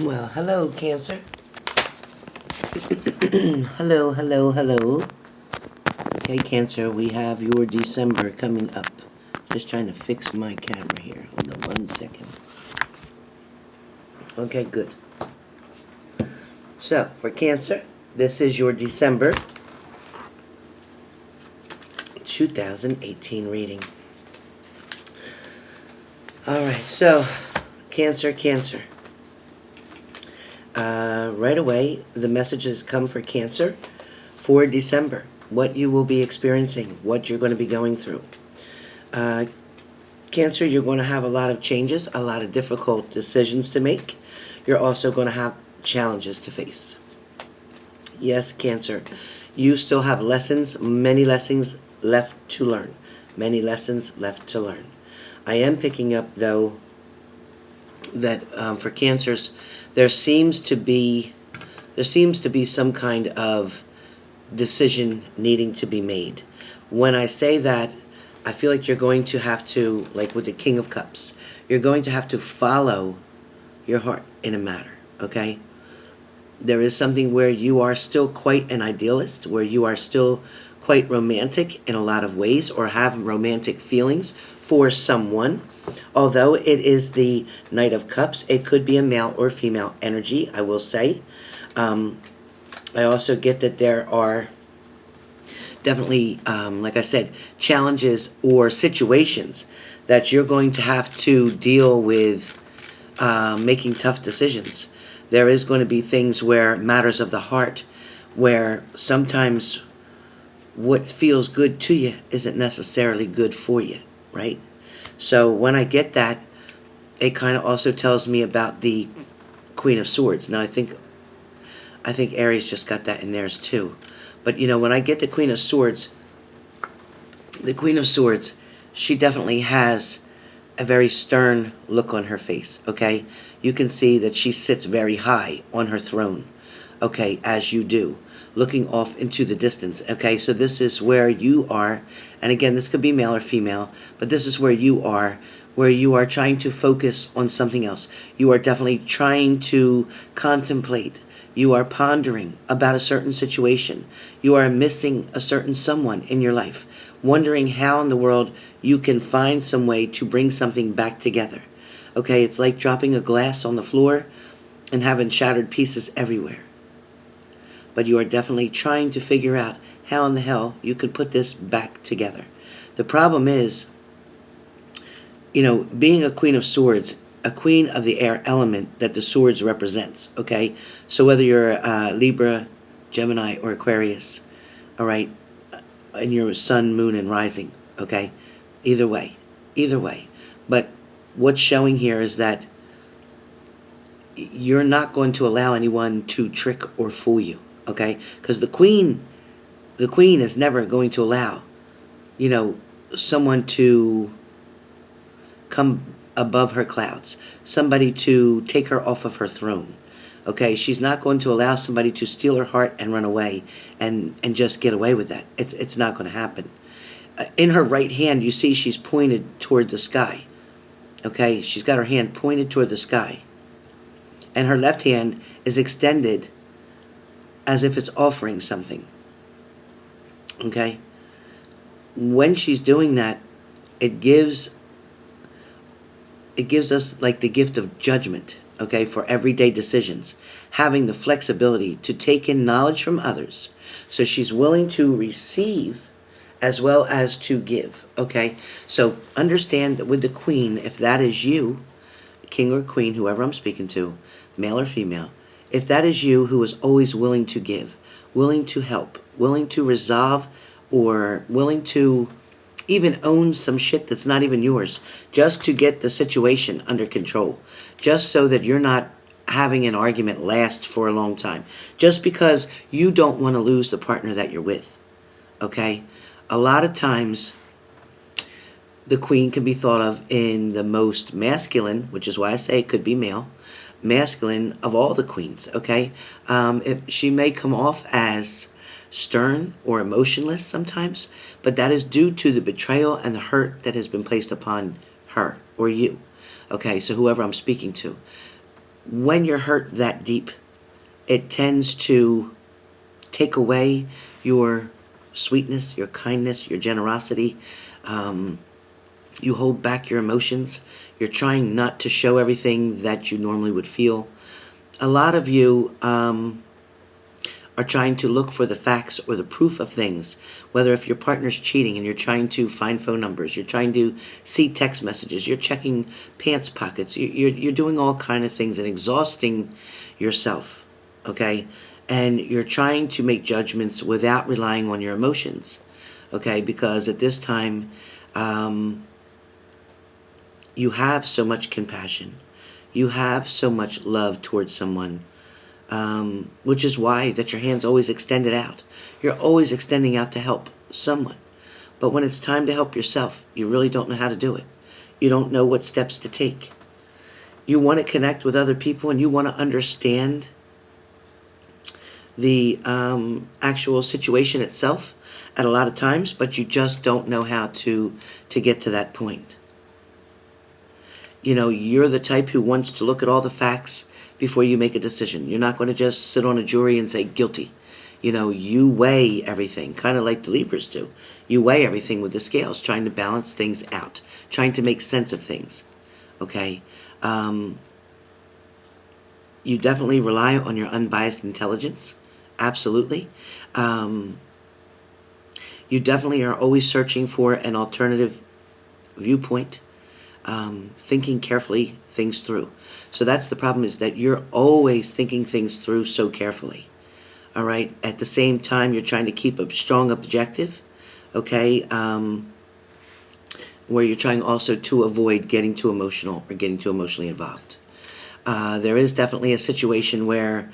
Well, hello, Cancer. Hello, hello, hello. Okay, Cancer, we have your December coming up. Just trying to fix my camera here. Hold on 1 second. Okay, good. So, for Cancer, this is your December 2018 reading. Alright, so, Cancer. Right away, the messages come for Cancer for December. What you will be experiencing, what you're going to be going through. Cancer, you're going to have a lot of changes, a lot of difficult decisions to make. You're also going to have challenges to face. Yes, Cancer, you still have lessons, many lessons left to learn. Many lessons left to learn. I am picking up, though, that for Cancers, there seems to be some kind of decision needing to be made. When I say that, I feel like you're going to have to, like with the King of Cups, you're going to have to follow your heart in a matter, okay? There is something where you are still quite an idealist, where you are still quite romantic in a lot of ways, or have romantic feelings for someone. Although it is the Knight of Cups, it could be a male or female energy, I will say. I also get that there are definitely, like I said, challenges or situations that you're going to have to deal with, making tough decisions. There is going to be things where matters of the heart, where sometimes what feels good to you isn't necessarily good for you, right? So when I get that, it kind of also tells me about the Queen of Swords. Now I think Aries just got that in theirs too. But you know, when I get the Queen of Swords, she definitely has a very stern look on her face, okay? You can see that she sits very high on her throne, okay, as you do, looking off into the distance, okay? So this is where you are, and again, this could be male or female, but this is where you are trying to focus on something else. You are definitely trying to contemplate. You are pondering about a certain situation. You are missing a certain someone in your life, wondering how in the world you can find some way to bring something back together. Okay, it's like dropping a glass on the floor and having shattered pieces everywhere. But you are definitely trying to figure out how in the hell you can put this back together. The problem is, you know, being a Queen of Swords, a queen of the air element that the swords represents, okay? So whether you're Libra, Gemini, or Aquarius, all right, and your sun, moon, and rising, okay? Either way. But what's showing here is that you're not going to allow anyone to trick or fool you, okay? Because the queen is never going to allow, you know, someone to come above her clouds, somebody to take her off of her throne. Okay, she's not going to allow somebody to steal her heart and run away and just get away with that. It's not going to happen. In her right hand, you see she's pointed toward the sky. Okay, she's got her hand pointed toward the sky. And her left hand is extended as if it's offering something. Okay? When she's doing that, it gives us like the gift of judgment, okay, for everyday decisions, having the flexibility to take in knowledge from others. So she's willing to receive as well as to give, okay? So understand that with the Queen, if that is you, King or Queen, whoever I'm speaking to, male or female, if that is you who is always willing to give, willing to help, willing to resolve, or willing to even own some shit that's not even yours, just to get the situation under control, just so that you're not having an argument last for a long time, just because you don't want to lose the partner that you're with, okay? A lot of times, the Queen can be thought of in the most masculine, which is why I say it could be male, masculine of all the queens, okay? If she may come off as stern or emotionless sometimes, but that is due to the betrayal and the hurt that has been placed upon her or you. Okay, so whoever I'm speaking to. when you're hurt that deep, it tends to take away your sweetness, your kindness, your generosity. You hold back your emotions. You're trying not to show everything that you normally would feel. A lot of you are trying to look for the facts or the proof of things, whether if your partner's cheating and you're trying to find phone numbers, you're trying to see text messages, you're checking pants pockets, you're doing all kind of things and exhausting yourself, okay? And you're trying to make judgments without relying on your emotions, okay? Because at this time, you have so much compassion. You have so much love towards someone, which is why that your hand's always extended out. You're always extending out to help someone. But when it's time to help yourself, you really don't know how to do it. You don't know what steps to take. You want to connect with other people and you want to understand the actual situation itself at a lot of times, but you just don't know how to get to that point. You know, you're the type who wants to look at all the facts before you make a decision. You're not going to just sit on a jury and say guilty. You know, you weigh everything, kind of like the Libras do. You weigh everything with the scales, trying to balance things out, trying to make sense of things. Okay? You definitely rely on your unbiased intelligence. Absolutely. You definitely are always searching for an alternative viewpoint. Thinking carefully things through. So that's the problem, is that you're always thinking things through so carefully. All right. At the same time, you're trying to keep a strong objective. Okay. Where you're trying also to avoid getting too emotional or getting too emotionally involved. There is definitely a situation where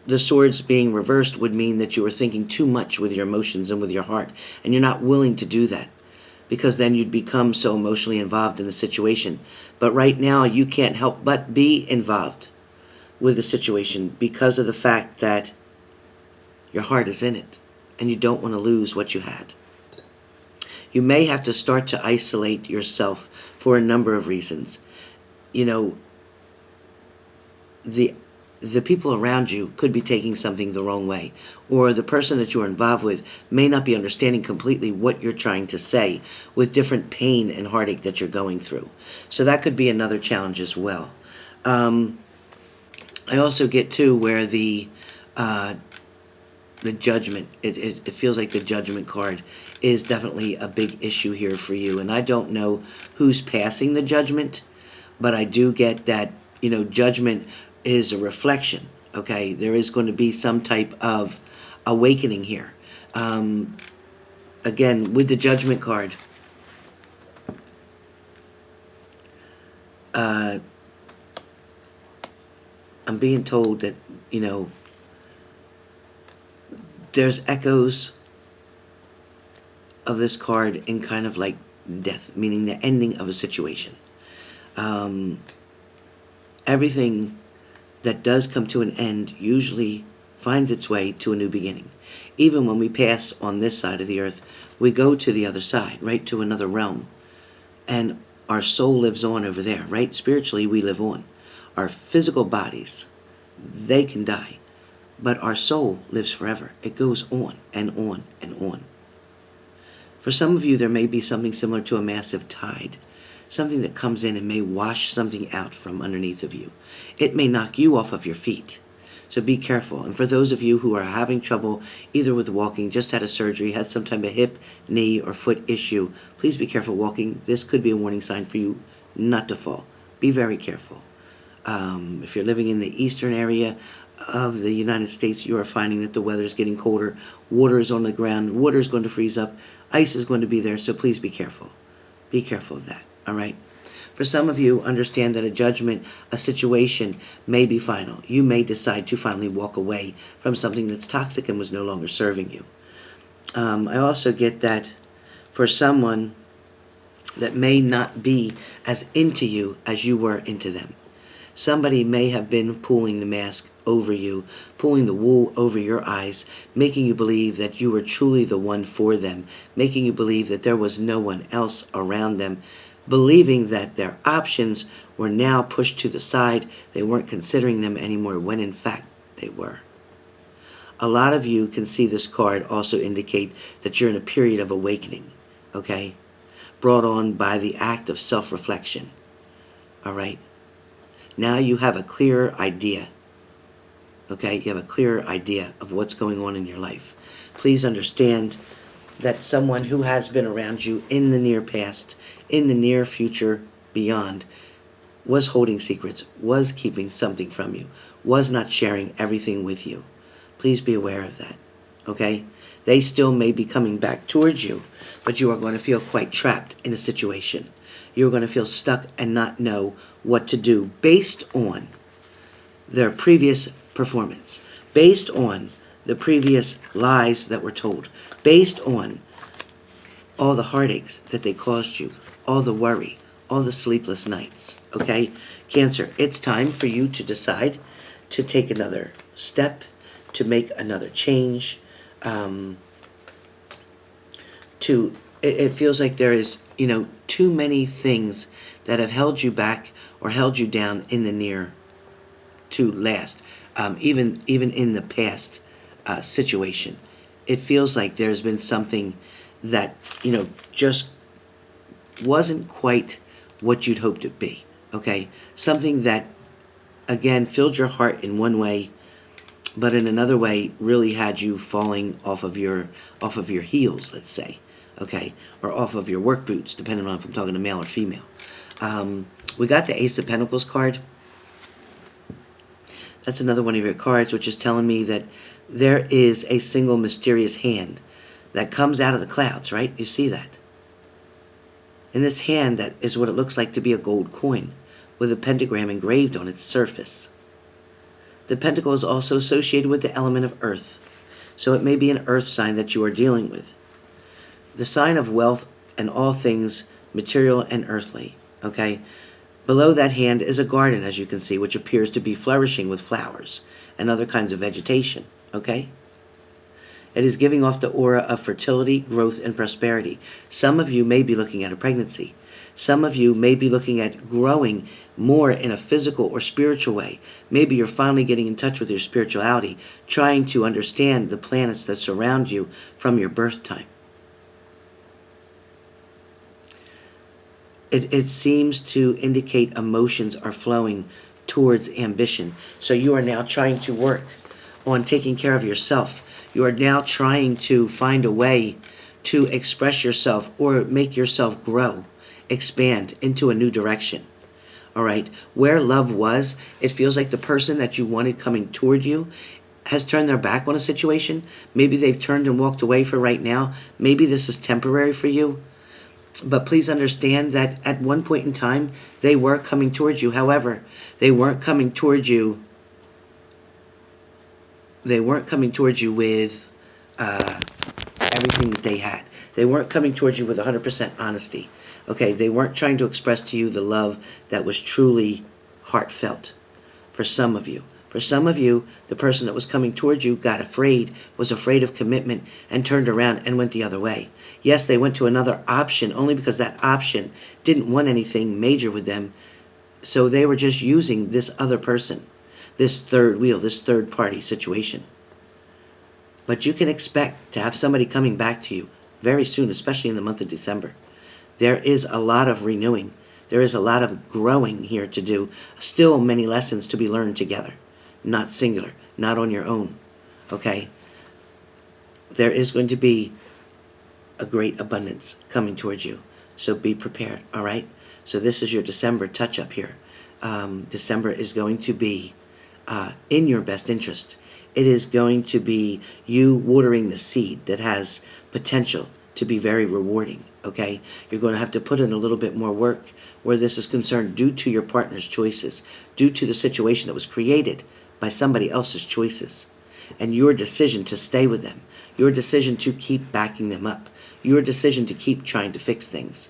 the swords being reversed would mean that you are thinking too much with your emotions and with your heart, and you're not willing to do that, because then you'd become so emotionally involved in the situation. But right now, you can't help but be involved with the situation because of the fact that your heart is in it, and you don't want to lose what you had. You may have to start to isolate yourself for a number of reasons. You know, the people around you could be taking something the wrong way, or the person that you're involved with may not be understanding completely what you're trying to say, with different pain and heartache that you're going through. So that could be another challenge as well. I also get too where the judgment, it feels like the judgment card is definitely a big issue here for you. And I don't know who's passing the judgment, but I do get that, you know, judgment is a reflection. Okay, there is going to be some type of awakening here. Again, with the judgment card, I'm being told that, you know, there's echoes of this card in kind of like death, meaning the ending of a situation. Everything that does come to an end usually finds its way to a new beginning. Even when we pass on this side of the earth, we go to the other side, right, to another realm. And our soul lives on over there, right? Spiritually, we live on. Our physical bodies, they can die. But our soul lives forever. It goes on and on and on. For some of you, there may be something similar to a massive tide. Something that comes in and may wash something out from underneath of you. It may knock you off of your feet. So be careful. And for those of you who are having trouble either with walking, just had a surgery, had some type of hip, knee, or foot issue, please be careful walking. This could be a warning sign for you not to fall. Be very careful. If you're living in the eastern area of the United States, you are finding that the weather is getting colder. Water is on the ground. Water is going to freeze up. Ice is going to be there. So please be careful. Be careful of that. All right. For some of you, understand that a judgment, a situation may be final. You may decide to finally walk away from something that's toxic and was no longer serving you. I also get that for someone that may not be as into you as you were into them. Somebody may have been pulling the mask over you, pulling the wool over your eyes, making you believe that you were truly the one for them, making you believe that there was no one else around them, believing that their options were now pushed to the side. They weren't considering them anymore when in fact they were. A lot of you can see this card also indicate that you're in a period of awakening, okay? Brought on by the act of self-reflection, all right? Now you have a clearer idea, okay? You have a clearer idea of what's going on in your life. Please understand that someone who has been around you in the near past, in the near future, beyond, was holding secrets, was keeping something from you, was not sharing everything with you. Please be aware of that, okay? They still may be coming back towards you, but you are going to feel quite trapped in a situation. You're going to feel stuck and not know what to do based on their previous performance, based on the previous lies that were told, based on all the heartaches that they caused you, all the worry, all the sleepless nights, okay? Cancer, it's time for you to decide to take another step, to make another change. It feels like there is, too many things that have held you back or held you down in the near to last, even in the past situation. It feels like there's been something that, just wasn't quite what you'd hoped it be, okay? Something that, again, filled your heart in one way, but in another way really had you falling off of your heels, let's say, okay? Or off of your work boots, depending on if I'm talking to male or female. We got the Ace of Pentacles card. That's another one of your cards, which is telling me that there is a single mysterious hand that comes out of the clouds, right? You see that? In this hand, that is what it looks like to be a gold coin with a pentagram engraved on its surface. The pentacle is also associated with the element of earth, so it may be an earth sign that you are dealing with. The sign of wealth and all things material and earthly, okay? Below that hand is a garden, as you can see, which appears to be flourishing with flowers and other kinds of vegetation, okay? It is giving off the aura of fertility, growth, and prosperity. Some of you may be looking at a pregnancy. Some of you may be looking at growing more in a physical or spiritual way. Maybe you're finally getting in touch with your spirituality, trying to understand the planets that surround you from your birth time. It seems to indicate emotions are flowing towards ambition. So you are now trying to work on taking care of yourself. You are now trying to find a way to express yourself or make yourself grow, expand into a new direction. All right? Where love was, it feels like the person that you wanted coming toward you has turned their back on a situation. Maybe they've turned and walked away for right now. Maybe this is temporary for you. But please understand that at one point in time, they were coming towards you. However, they weren't coming towards you. They weren't coming towards you with everything that they had. They weren't coming towards you with 100% honesty. Okay, they weren't trying to express to you the love that was truly heartfelt. For some of you. For some of you, the person that was coming towards you got afraid, was afraid of commitment, and turned around and went the other way. Yes, they went to another option only because that option didn't want anything major with them. So they were just using this other person, this third wheel, this third party situation. But you can expect to have somebody coming back to you very soon, especially in the month of December. There is a lot of renewing. There is a lot of growing here to do. Still many lessons to be learned together. Not singular, not on your own, okay? There is going to be a great abundance coming towards you, so be prepared, all right? So this is your December touch-up here. December is going to be in your best interest. It is going to be you watering the seed that has potential to be very rewarding, okay? You're going to have to put in a little bit more work where this is concerned due to your partner's choices, due to the situation that was created by somebody else's choices, and your decision to stay with them, your decision to keep backing them up, your decision to keep trying to fix things.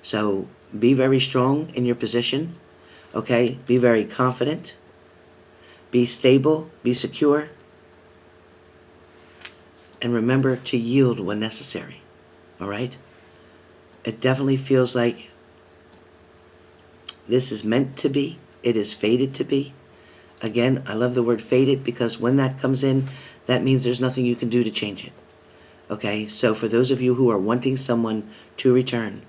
So be very strong in your position, okay? Be very confident, be stable, be secure, and remember to yield when necessary, all right? It definitely feels like This is meant to be. It is fated to be. Again, I love the word fated because when that comes in, that means there's nothing you can do to change it. Okay, so for those of you who are wanting someone to return,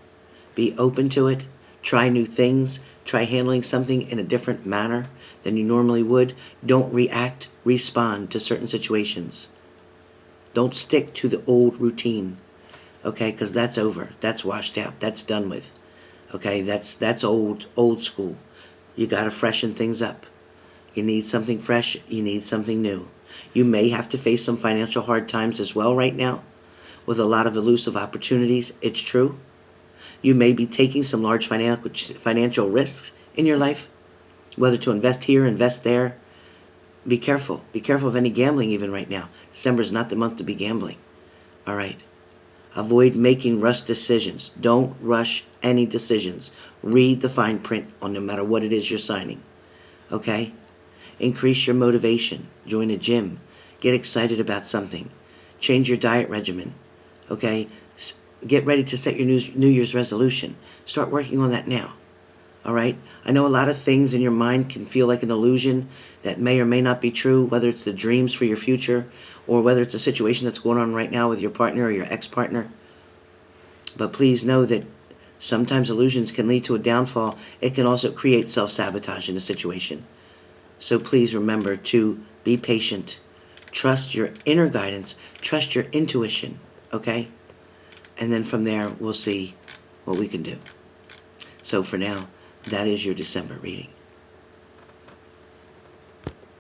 be open to it. Try new things. Try handling something in a different manner than you normally would. Don't react, respond to certain situations. Don't stick to the old routine, okay, because that's over. That's washed out. That's done with. Okay, that's old school. You got to freshen things up. You need something fresh. You need something new. You may have to face some financial hard times as well right now with a lot of elusive opportunities. It's true. You may be taking some large financial risks in your life, whether to invest here, invest there. Be careful. Be careful of any gambling even right now. December is not the month to be gambling. All right. Avoid making rushed decisions. Don't rush any decisions. Read the fine print on no matter what it is you're signing. Okay? Increase your motivation. Join a gym. Get excited about something. Change your diet regimen. Okay? Get ready to set your New Year's resolution. Start working on that now. All right? I know a lot of things in your mind can feel like an illusion that may or may not be true, whether it's the dreams for your future or whether it's a situation that's going on right now with your partner or your ex-partner. But please know that sometimes illusions can lead to a downfall. It can also create self-sabotage in a situation. So please remember to be patient. Trust your inner guidance. Trust your intuition. Okay? And then from there, we'll see what we can do. So for now, that is your December reading.